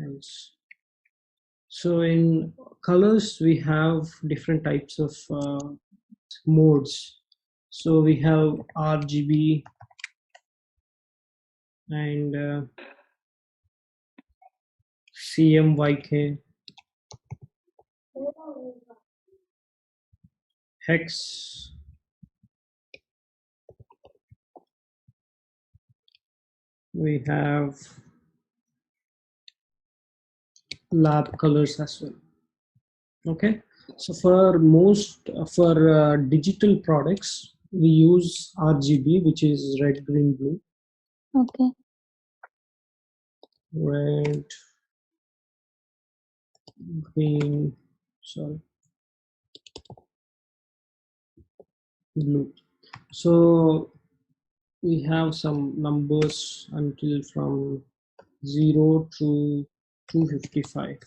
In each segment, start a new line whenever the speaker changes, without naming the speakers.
else. So in colors, we have different types of modes. So we have RGB and CMYK, hex, we have lab colors as well. Okay, so for most digital products, we use RGB, which is red, green, blue.
Okay.
Red, green, sorry, blue. So we have some numbers until from 0 to 255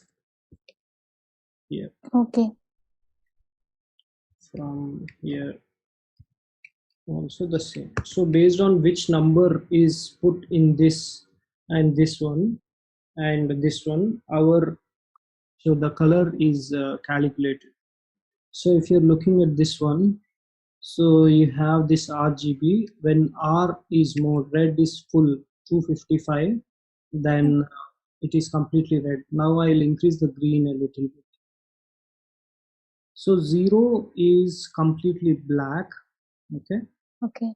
here.
Okay.
From here also the same. So based on which number is put in this and this one and this one, so the color is calculated. So if you're looking at this one, so you have this RGB. When R is more, red is full 255, then it is completely red. Now I'll increase the green a little bit. So 0 is completely black. Okay.
Okay.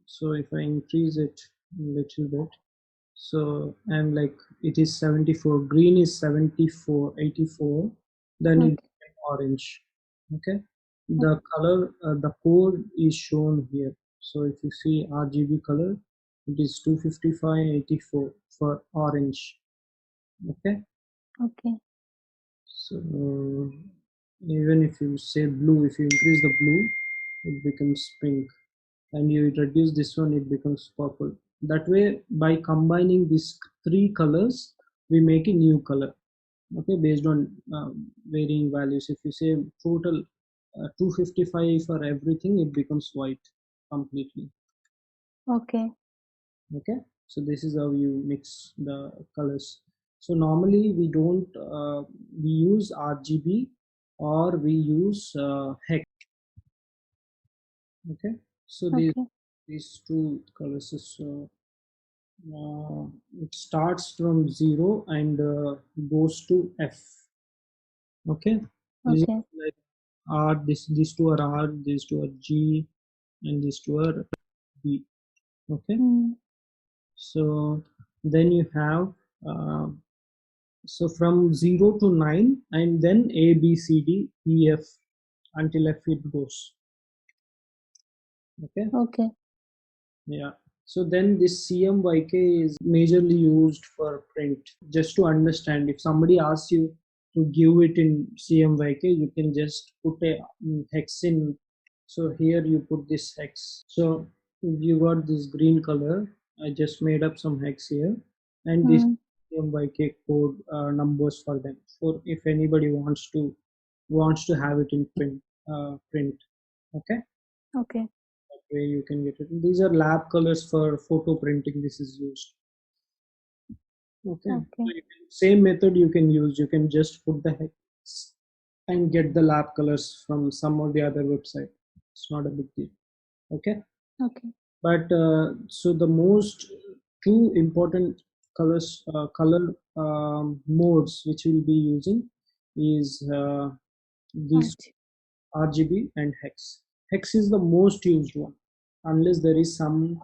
So if I increase it a little bit, so I'm like, it is 74, green is 74, 84, then
Okay.
it's orange. Okay, the color, the code is shown here. So if you see RGB color, it is 255, 84 for orange. Okay,
Okay.
so even if you say blue, if you increase the blue, it becomes pink, and you reduce this one, it becomes purple. That way, by combining these three colors, we make a new color. Okay, based on varying values. If you say total 255 for everything, it becomes white completely.
Okay.
Okay, so this is how you mix the colors. So normally we don't we use RGB or we use hex. Okay, so
Okay.
these two colors is it starts from 0 and goes to F. Okay, this is
Okay.
like R, these two are R, these two are G, and these two are B. Okay, so then you have uh, so from 0 to 9, and then A, B, C, D, E, F until F it goes. Okay.
Okay.
Yeah. So then this CMYK is majorly used for print. Just to understand, if somebody asks you to give it in CMYK, you can just put a hex in. So here you put this hex. So you got this green color. I just made up some hex here, and this CMYK code numbers for them. For if anybody wants to have it in print. Okay.
Okay.
Way you can get it. These are lab colors for photo printing. This is used. Okay.
Okay.
So same method you can use. You can just put the hex and get the lab colors from some of the other website. It's not a big deal. Okay.
Okay.
But so the most two important color modes which we'll be using is these RGB and hex. Hex is the most used one, unless there is some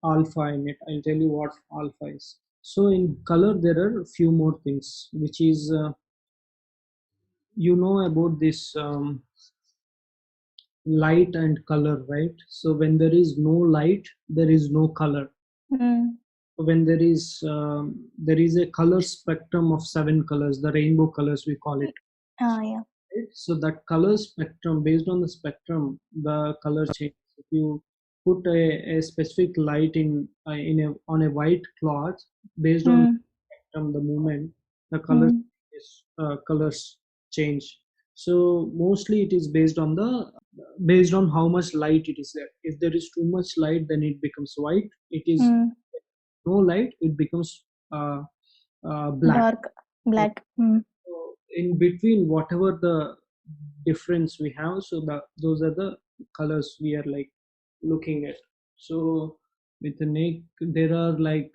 alpha in it. I'll tell you what alpha is. So in color, there are a few more things, which is you know about this light and color, right? So when there is no light, there is no color. When there is a color spectrum of 7 colors, the rainbow colors we call it.
Yeah.
Right? So that color spectrum, based on the spectrum, the color changes. If you put a specific light on a white cloth, based on the spectrum, the movement, the colors change. So mostly it is based on how much light it is there. If there is too much light, then it becomes white. It is no light, it becomes black.
Dark black. Mm.
So in between whatever the difference we have, so those are the colors we are like looking at. So with the there are like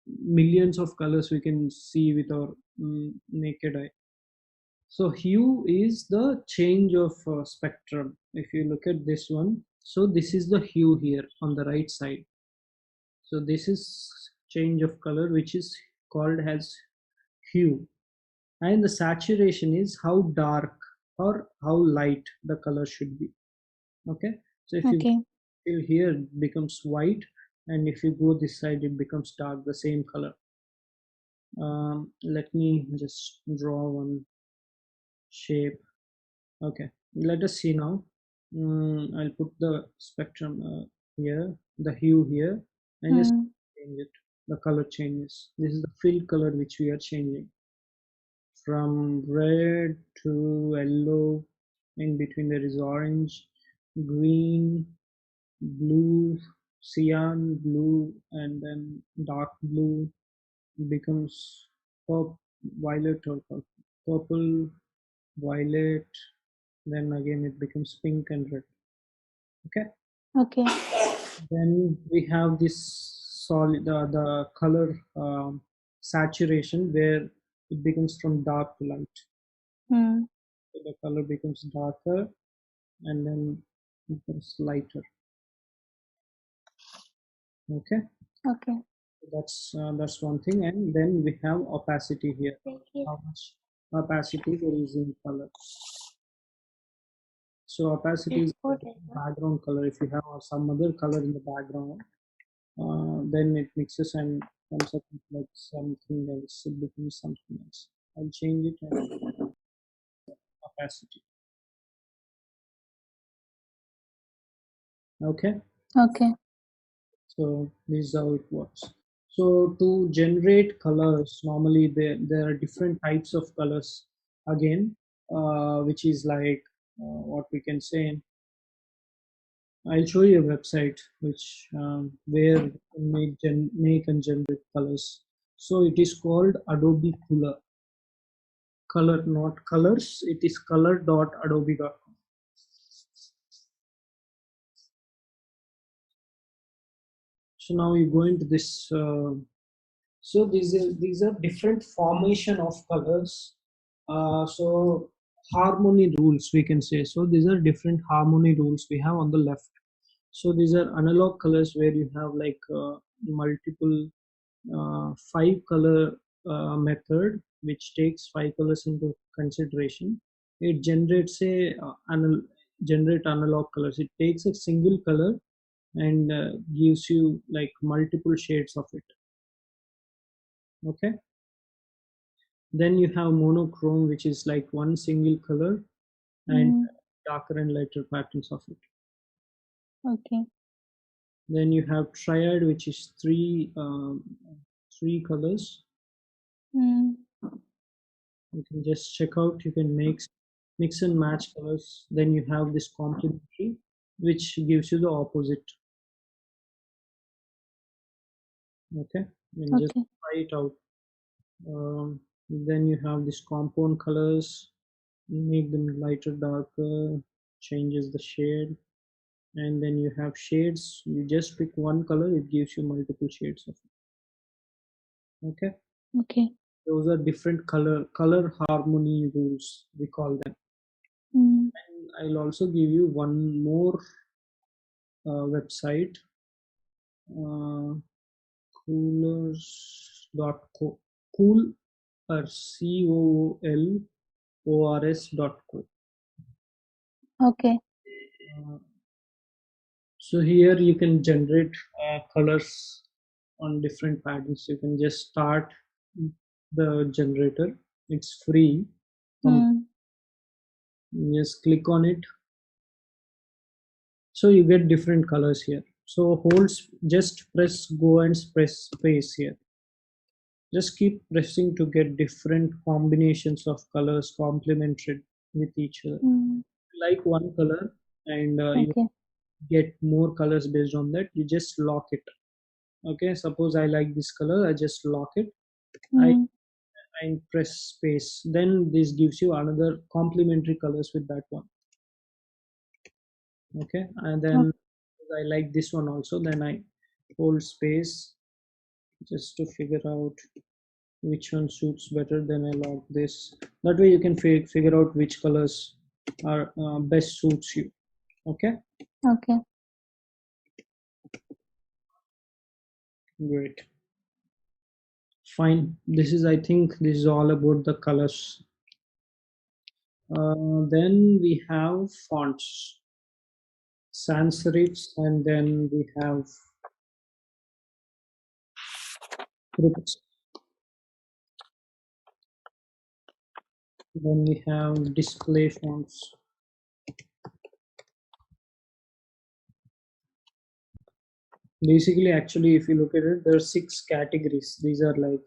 millions of colors we can see with our naked eye. So hue is the change of spectrum. If you look at this one, so this is the hue here on the right side. So this is change of color, which is called as hue. And the saturation is how dark or how light the color should be. Okay. So if you
Okay.
feel here, it becomes white, and if you go this side, it becomes dark, the same color. Let me just draw one shape. Okay, let us see now. I'll put the spectrum here, the hue here, and just
Mm.
change it. The color changes. This is the fill color which we are changing from red to yellow. In between there is orange, green, blue, cyan blue, and then dark blue becomes violet or purple, violet, then again it becomes pink and red. Okay,
Okay.
then we have this solid the color saturation where it becomes from dark to light.
Mm.
So the color becomes darker and then becomes lighter. Okay,
Okay.
that's one thing. And then we have opacity here,
Thank you.
how much opacity there is in color. So opacity is the
Export it.
background color. If you have some other color in the background, then it mixes and comes up with like something else. It becomes something else. I'll change it and opacity. Okay,
Okay.
so this is how it works. So to generate colors, normally there are different types of colors again, which is like what we can say. I'll show you a website which where you can make and generate colors. So it is called Adobe Color. Color, not colors. It is color.adobe.com. So now you go into this. So these are different formation of colors. So harmony rules we can say. So these are different harmony rules we have on the left. So these are analog colors where you have like multiple 5 color method which takes 5 colors into consideration. It generates generate analog colors. It takes a single color and gives you like multiple shades of it. Okay, then you have monochrome, which is like one single color and
Mm.
darker and lighter patterns of it.
Okay.
Then you have triad, which is three colors.
Mm.
You can just check out. You can mix and match colors. Then you have this complementary, which gives you the opposite. Okay, and just
Okay.
try it out. Then you have this compound colors. Make them lighter, darker, changes the shade. And then you have shades. You just pick one color, it gives you multiple shades of it. Okay,
Okay.
those are different color harmony rules, we call them.
Mm.
And I'll also give you one more website, coolors.co, cool or coolors.co.
Okay.
So here you can generate colors on different patterns. You can just start the generator. It's free.
Mm.
Just click on it. So you get different colors here. So just press go and press space here. Just keep pressing to get different combinations of colors complemented with each other.
Mm.
Like one color and you
Okay.
get more colors based on that, you just lock it. Okay, suppose I like this color, I just lock it. I
Mm.
and press space. Then this gives you another complementary colors with that one. Okay, and then
Okay.
I like this one also, then I hold space just to figure out which one suits better. Then I lock this. That way you can figure out which colors are best suits you. Okay,
Okay.
great, fine. This is, I think this is all about the colors. Then we have fonts, sans serifs, and then we have scripts. Then we have display fonts. Basically, actually, if you look at it, there are 6 categories. These are like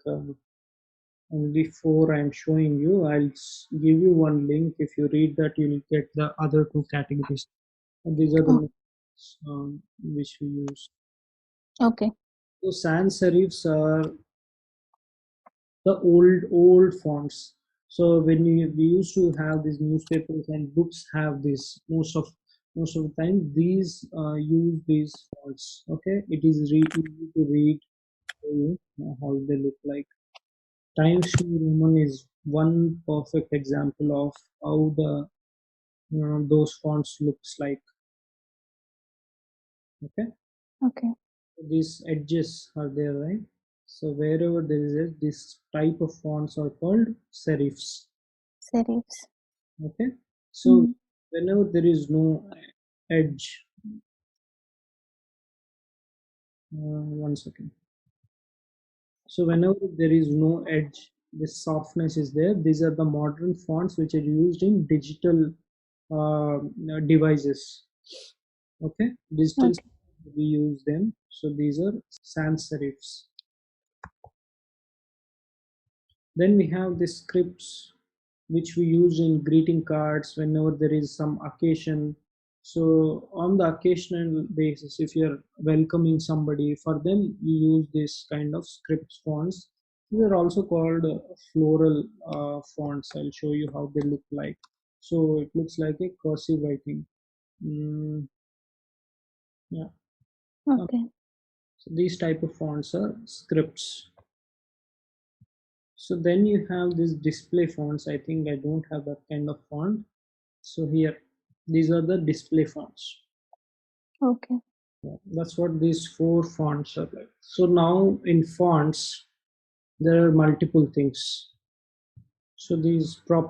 only 4 I'm showing you. I'll give you one link. If you read that, you'll get the other 2 categories. And these are the
Oh,
methods, which we use.
okay.
So sans serifs are the old fonts. So when we used to have these newspapers and books have this, most of the time these use these fonts. Okay, it is easy to read how they look like. Times New Roman is one perfect example of how the those fonts looks like. Okay,
Okay.
these edges are there, right? So wherever there is this type of fonts are called serifs.
Serifs.
Okay, so
Mm.
whenever there is no edge, one second. So whenever there is no edge, this softness is there. These are the modern fonts which are used in digital devices. Okay, digital,
Okay.
we use them. So these are sans serifs. Then we have the scripts which we use in greeting cards whenever there is some occasion. So on the occasional basis, if you're welcoming somebody, for them you use this kind of script fonts. These are also called floral fonts. I'll show you how they look like. So it looks like a cursive writing. Mm, yeah.
Okay.
So these type of fonts are scripts. So then you have this display fonts. I think I don't have that kind of font. So here, these are the display fonts.
Okay.
Yeah, that's what these 4 fonts are like. So now in fonts, there are multiple things. So these are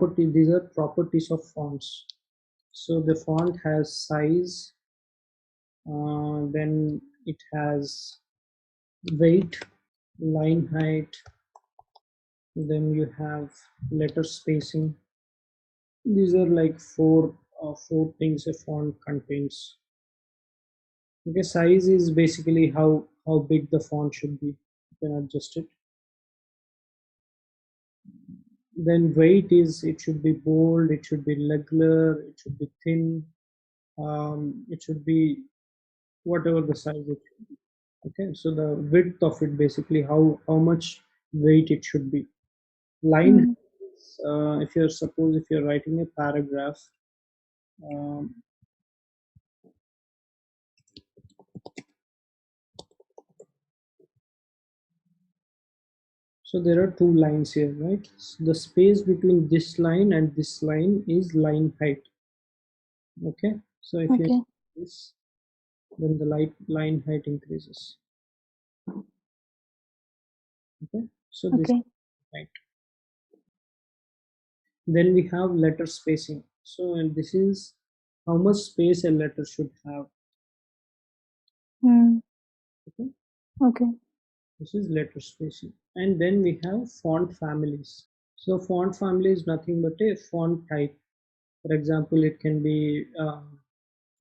properties of fonts. So the font has size, then it has weight, line height, then you have letter spacing. These are like four things a font contains. Okay, size is basically how big the font should be. You can adjust it. Then weight is, it should be bold, it should be regular, it should be thin, it should be whatever the size it should be. Okay, so the width of it, basically how much weight it should be. Line,
Mm.
if you're suppose if you're writing a paragraph, um, so there are 2 lines here, right? The space between this line and this line is line height. Okay, so if you
Okay.
this, then the line height increases. Okay, so this
Okay.
height. Then we have letter spacing. So and this is how much space a letter should have.
Mm.
Okay,
Okay.
this is letter spacing. And then we have font families. So font family is nothing but a font type. For example, it can be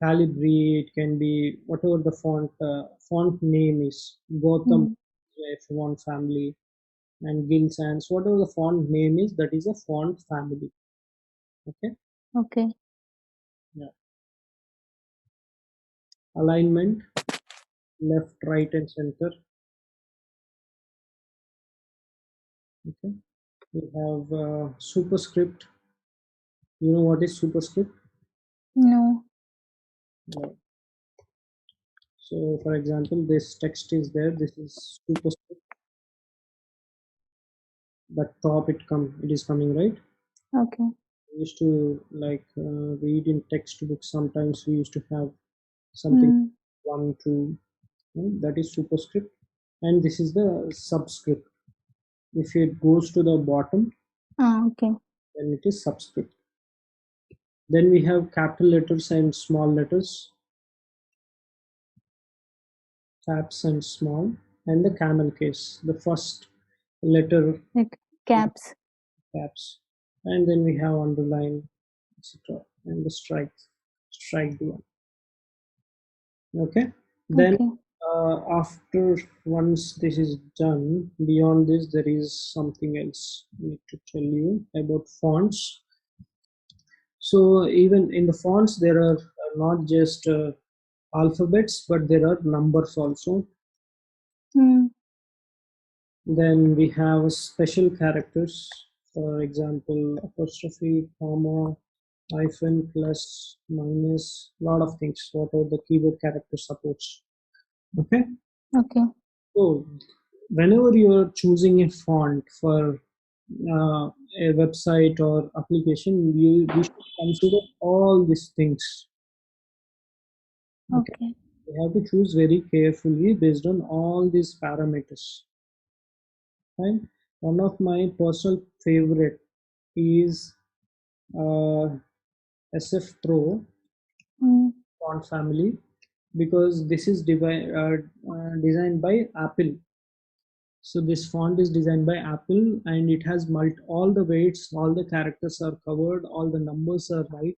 Calibri, it can be whatever the font name is. Gotham
Mm.
is a font family, and Gill Sans, whatever the font name is, that is a font family. Okay,
Okay.
yeah. Alignment, left, right, and center. Okay, We have superscript. You know what is superscript?
No.
No. So, for example, this text is there. This is superscript. But top it is coming, right?
Okay.
We used to like read in textbooks. Sometimes we used to have something
Mm.
one, two. Right? That is superscript, and this is the subscript. If it goes to the bottom,
Okay.
then it is subscript. Then we have capital letters and small letters, caps and small, and the camel case. The first letter
Like caps.
caps, and then we have underline, etc., and the strike one. Okay. Then
Okay.
after once this is done, beyond this there is something else I need to tell you about fonts. So even in the fonts there are not just alphabets, but there are numbers also.
Mm.
Then we have special characters, for example, apostrophe, comma, hyphen, plus, minus, lot of things, whatever the keyboard character supports. Okay.
Okay.
So whenever you are choosing a font for a website or application, we should consider all these things. Okay.
Okay.
You have to choose very carefully based on all these parameters. Right? One of my personal favorite is uh, SF Pro
Mm.
font family, because this is designed by Apple. So this font is designed by Apple, and it has all the weights, all the characters are covered, all the numbers are right.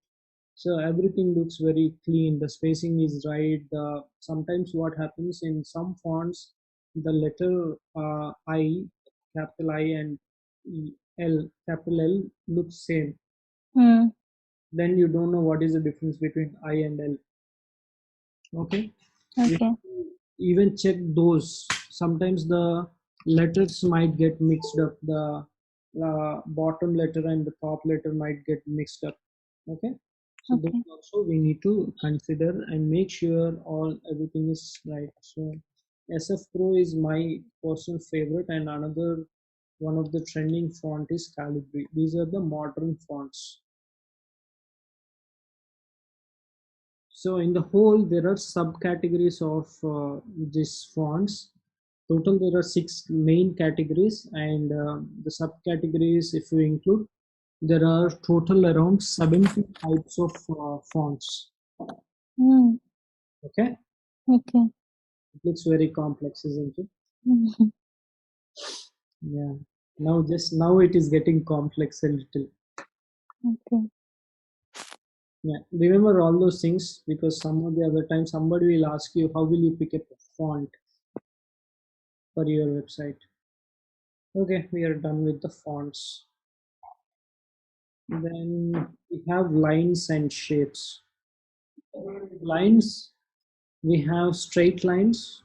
So everything looks very clean. The spacing is right. Sometimes what happens in some fonts, the letter I, capital I, and L, capital L looks same.
Mm.
Then you don't know what is the difference between I and L. Okay. You
Okay.
have to even check those. Sometimes the letters might get mixed up. The bottom letter and the top letter might get mixed up. Okay. So those
Okay.
also we need to consider and make sure all everything is right. So SF Pro is my personal favorite, and another one of the trending font is Calibri. These are the modern fonts. So in the whole, there are subcategories of these fonts. Total, there are six main categories, and the subcategories, if you include, there are total around 70 types of fonts.
Mm.
Okay,
Okay.
it looks very complex, isn't it?
Mhm.
Yeah. Now it is getting complex a little.
Okay.
Yeah. Remember all those things, because some of the other time somebody will ask you how will you pick up a font for your website. Okay, we are done with the fonts. Then we have lines and shapes. Lines, we have straight lines,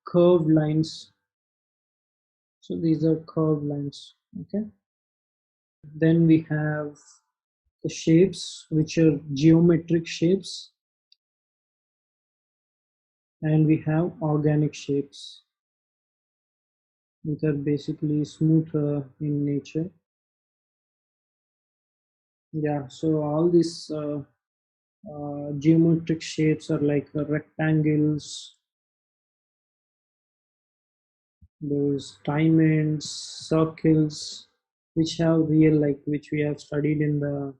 curved lines. So these are curved lines. Okay. Then we have the shapes, which are geometric shapes, and we have organic shapes, which are basically smooth in nature. Yeah. So all these geometric shapes are like rectangles, those diamonds, circles, which have real, like which we have studied in the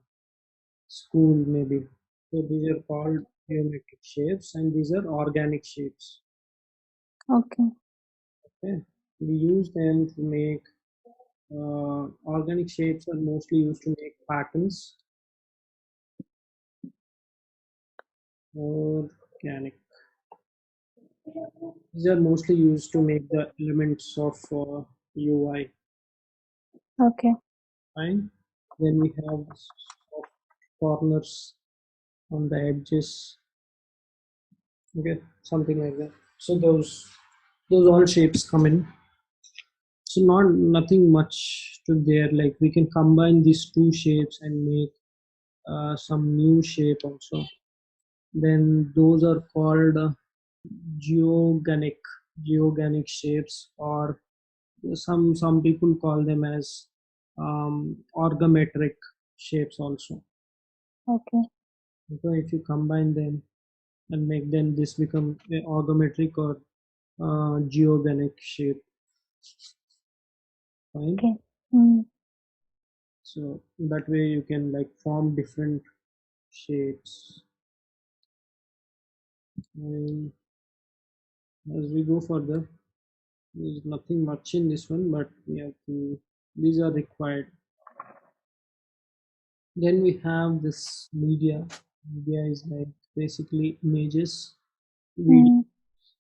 school maybe. So these are called geometric shapes, and these are organic shapes.
Okay.
Okay, we use them to make organic shapes are mostly used to make patterns. Organic. These are mostly used to make the elements of UI.
Okay.
Fine. Then we have soft corners on the edges. Okay, something like that. So those. those all shapes come in. So not nothing much to there. Like we can combine these two shapes and make some new shape also. Then those are called geogenic geogenic shapes, or some people call them as orgometric shapes also.
Okay.
So if you combine them and make them, this become a orgometric or geogenic shape. Fine.
Okay. Mm.
So that way you can like form different shapes. And as we go further, there's nothing much in this one, but we have to, these are required. Then we have this media. Media is like basically images, video,
Mm.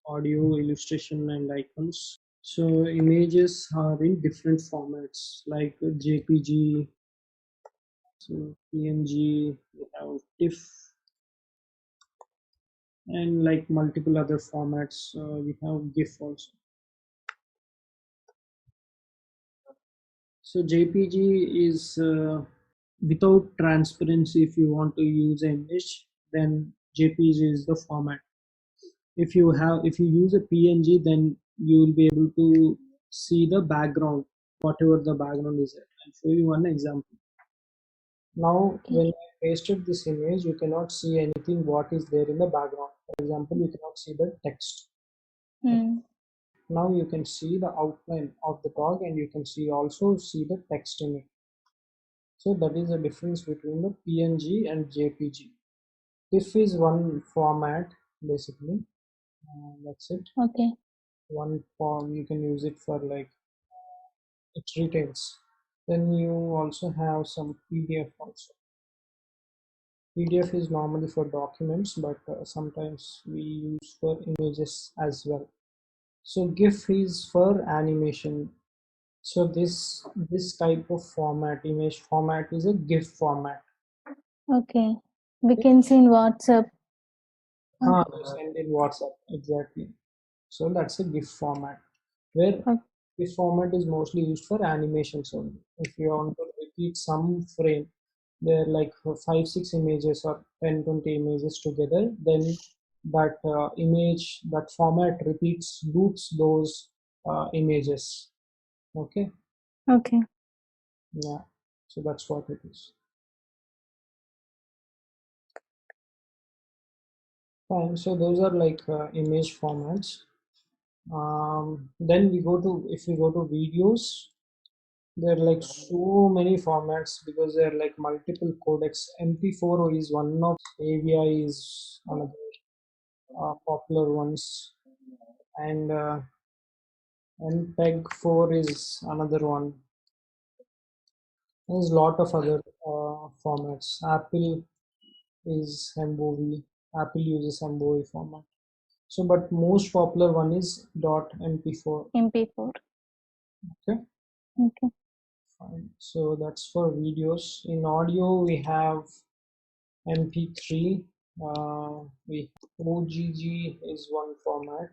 audio, illustration, and icons. So images are in different formats like JPG, so PNG, we have TIFF, and like multiple other formats. We have GIF also. So JPG is without transparency. If you want to use an image, then JPG is the format. If you use a PNG, then you will be able to see the background, whatever the background is. I'll show you one example. Now,
Okay.
when I pasted this image, you cannot see anything what is there in the background. For example, you cannot see the text.
Mm.
Now you can see the outline of the dog, and you can also see the text in it. So that is the difference between the PNG and JPG. TIFF is one format basically. That's it.
Okay.
One form you can use it for like it retails. Then you also have some PDF also. PDF is normally for documents, but sometimes we use for images as well. So GIF is for animation. So this type of format, image format, is a GIF format.
Okay. We can see in WhatsApp.
You send in WhatsApp, exactly. So that's a GIF format, where
Okay.
GIF format is mostly used for animations only. If you want to repeat some frame, there are like 5 6 images or 10 20 images together, then that format loops those images. Okay,
Okay.
yeah. So that's what it is. Fine. So those are like image formats. Then if we go to videos, there are like so many formats because there are like multiple codecs. MP4 is one of, AVI is another popular ones, and MPEG 4 is another one. There's a lot of other formats. Apple is MOV. Apple uses MOV format. So, but most popular one is .mp4.
MP4.
Okay.
Okay.
Fine. So that's for videos. In audio, we have MP3. We OGG is one format.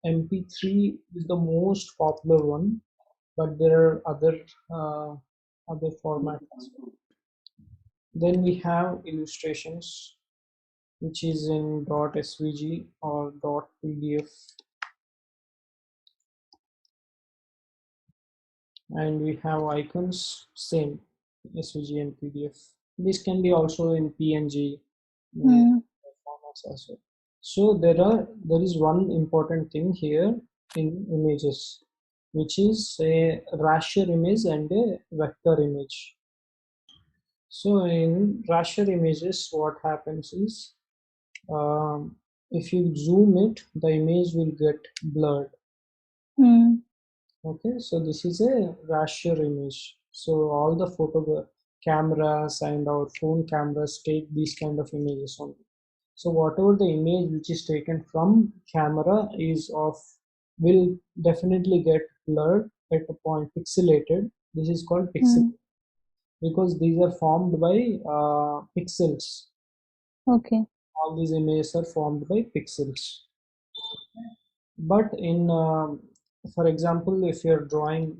MP3 is the most popular one, but there are other formats as well. Then we have illustrations, which is in .svg or .pdf, and we have icons, same svg and pdf. This can be also in png
Mm.
formats as well. So there is one important thing here in images, which is a raster image and a vector image. So in raster images, what happens is, if you zoom it, the image will get blurred.
Mm.
Okay, so this is a raster image. So all the photo cameras and our phone cameras take these kind of images only. So whatever the image which is taken from camera is of, will definitely get blurred at a point, pixelated. This is called pixel,
Mm.
because these are formed by pixels.
Okay.
All these images are formed by pixels. But in for example, if you're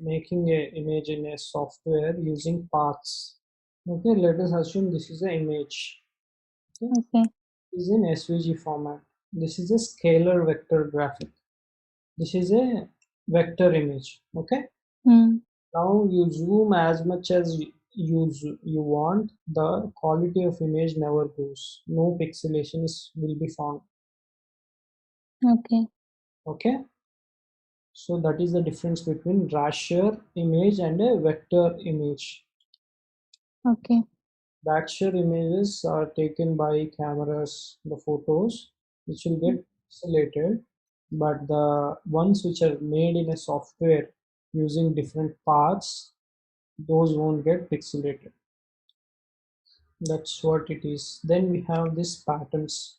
making a image in a software using paths, okay, let us assume this is an image, okay,
Okay.
is in SVG format. This is a scalar vector graphic. This is a vector image, okay.
Hmm.
Now you zoom as much as you want, the quality of image never goes. No pixelations will be found.
Okay.
Okay, so that is the difference between raster image and a vector image.
Okay.
Raster images are taken by cameras, the photos, which will get pixelated, but the ones which are made in a software using different paths, those won't get pixelated. That's what it is. Then we have these patterns.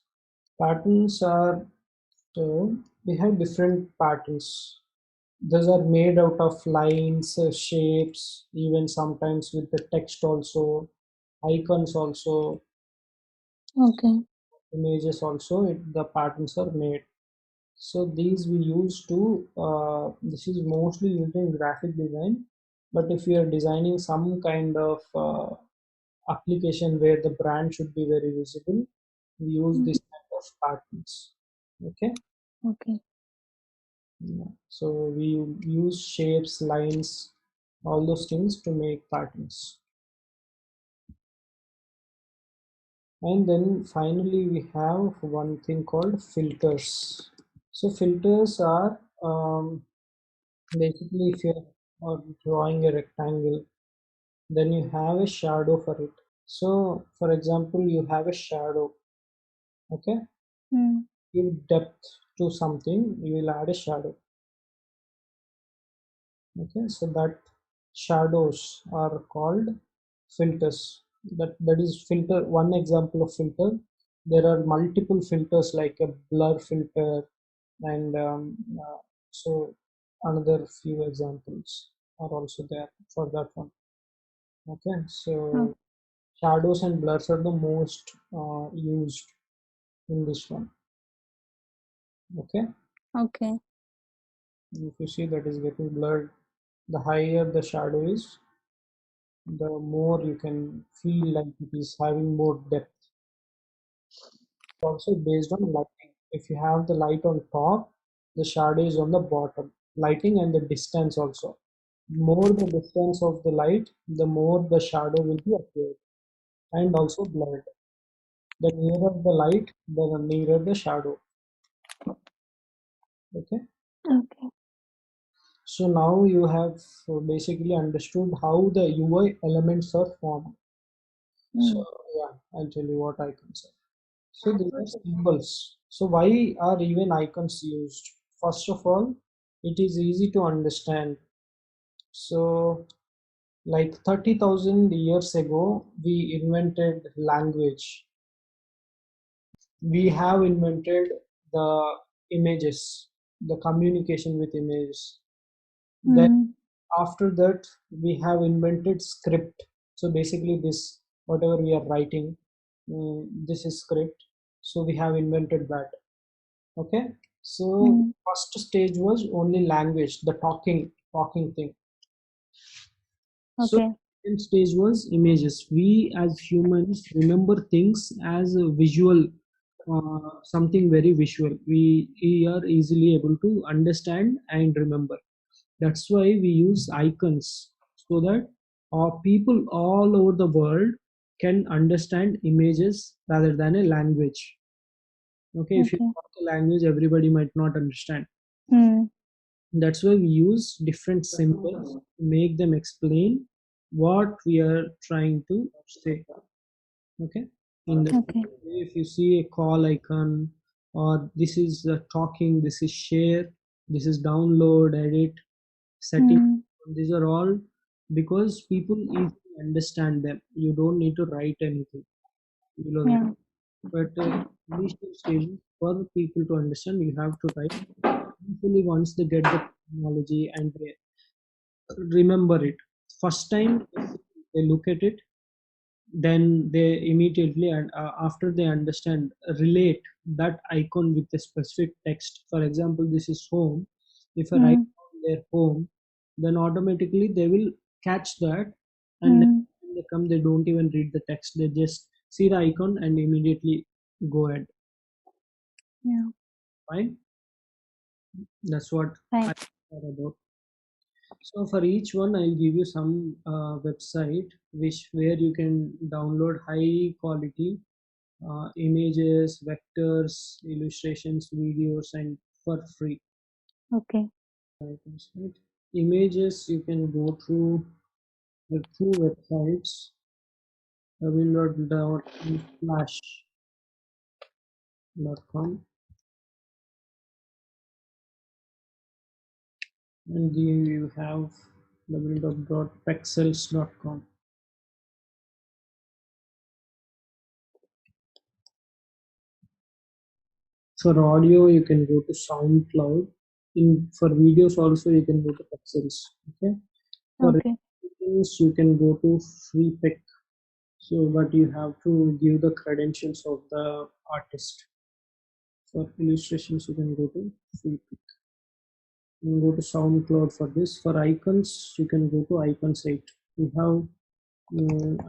Patterns are, so we have different patterns. Those are made out of lines, shapes, even sometimes with the text also, icons also,
Okay.
images also. The patterns are made. So these we use to. This is mostly used in graphic design. But if you are designing some kind of application where the brand should be very visible, we use
Hmm.
this kind of patterns. Okay.
Okay.
Yeah. So we use shapes, lines, all those things to make patterns. And then finally we have one thing called filters. So filters are basically if you're drawing a rectangle, then you have a shadow for it. So for example, you have a shadow. Okay,
Hmm.
give depth to something, you will add a shadow. Okay, so that shadows are called filters. That is filter, one example of filter. There are multiple filters like a blur filter, and so another few examples are also there for that one. Okay,
Oh,
so shadows and blurs are the most used in this one. Okay,
okay.
if you see that is getting blurred, the higher the shadow is, the more you can feel like it is having more depth. Also based on lighting. If you have the light on top, the shadow is on the bottom. Lighting and the distance also. More the distance of the light, the more the shadow will be appeared and also blurred. The nearer the light, the nearer the shadow. Okay.
Okay.
So now you have basically understood how the UI elements are formed. So
Hmm.
yeah, I'll tell you what I can say. So these are symbols. So why are even icons used? First of all, it is easy to understand. So like 30,000 years ago, we invented language. We have invented the images, the communication with images. Then
Hmm.
after that, we have invented script. So basically this, whatever we are writing, this is script. So we have invented that. Okay, so
Hmm.
first stage was only language, the talking thing. So
Okay.
second stage was images. We as humans remember things as a visual, something very visual. We are easily able to understand and remember. That's why we use icons so that people all over the world can understand images rather than a language. Okay, if you
Okay.
talk a language, everybody might not understand.
Hmm.
That's why we use different symbols to make them explain what we are trying to say. Okay, in the
Okay.
if you see a call icon, or this is talking, this is share, this is download, edit, setting,
Hmm.
these are all because people easily understand them. You don't need to write anything below them.
Yeah.
But initial stages for people to understand, you have to write. Usually once they get the technology and they remember it, first time they look at it, then they immediately, and after they understand, relate that icon with a specific text. For example, this is home. If I write
Mm.
down their home, then automatically they will catch that, and
Mm.
when they come, they don't even read the text, they just see the icon and immediately go ahead.
Yeah.
Fine. That's what I
Right.
care about. So for each one, I'll give you some website which where you can download high quality images, vectors, illustrations, videos, and for free.
Okay.
Items, right? Images you can go through the two websites, www.flash.com, and you have www.pexels.com. For audio, you can go to SoundCloud. For videos also, you can go to Pexels. Okay. For
Okay.
videos, you can go to FreePic. So, but you have to give the credentials of the artist. For illustrations, you can go to FreePic. You can go to SoundCloud for this. For icons, you can go to Icons8. We have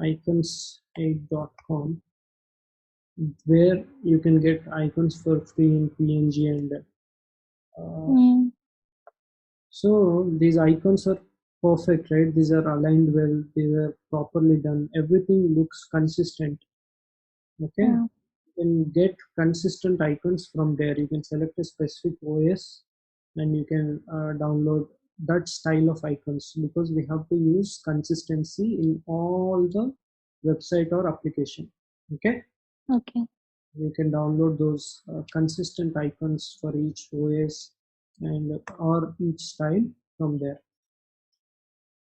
icons8.com where you can get icons for free in PNG, and
Mm.
so these icons are perfect, right? These are aligned well, these are properly done. Everything looks consistent. Okay.
Yeah.
You can get consistent icons from there. You can select a specific OS and you can download that style of icons, because we have to use consistency in all the website or application. Okay.
Okay.
You can download those consistent icons for each OS and or each style from there.